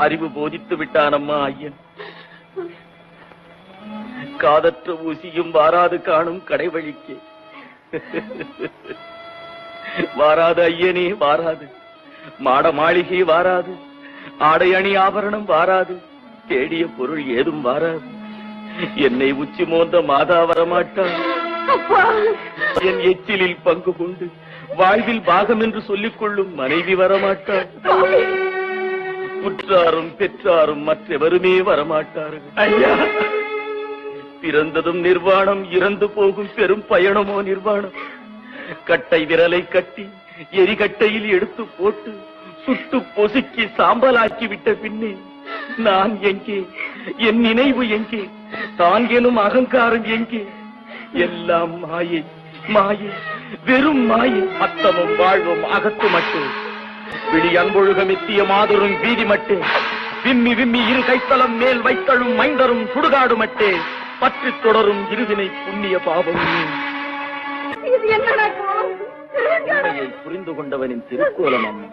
அறிவு போதித்து விட்டான் அம்மா ஐயன். காதற்ற ஊசியும் வாராது காணும் கடைவழிக்கு. வாராது ஐயனே வாராது, மாட மாளிகை வாராது, ஆடை அணி ஆபரணம் வாராது, தேடிய பொருள் ஏதும் வாராது. என்னை உச்சி மோந்த மாதா வரமாட்டான். என் எச்சிலில் பங்கு கொண்டு வாழ்வில் பாகம் என்று சொல்லிக் கொள்ளும் மனைவி வரமாட்டார். உற்றாரும் பெற்றாரும் மற்றவருமே வரமாட்டார்கள். ஐயா, பிறந்ததும் நிர்வாணம், இறந்து போகும் பெரும் பயணமோ நிர்வாணம். கட்டை விரலை கட்டி எரிகட்டையில் எடுத்து போட்டு சுட்டு பொசுக்கி சாம்பலாக்கி விட்ட பின்னே நான் எங்கே? என் நினைவு எங்கே? தான் எனும் அகங்காரம் எங்கே? எல்லாம் மாயை, மாயை, வெறும் மாயை. அத்தமும் வாழ்வும் அகத்து மட்டும், விழி அன்பொழுகம் எத்திய மாதரும் வீதி மட்டே, விம்மி விம்மி இரு கைத்தலம் மேல் வைத்தழும் மைந்தரும் சுடுகாடு மட்டே, பற்றி தொடரும் இருவினை புண்ணிய பாவம். புரிந்து கொண்டவனின் திருக்கோலம் அம்மா.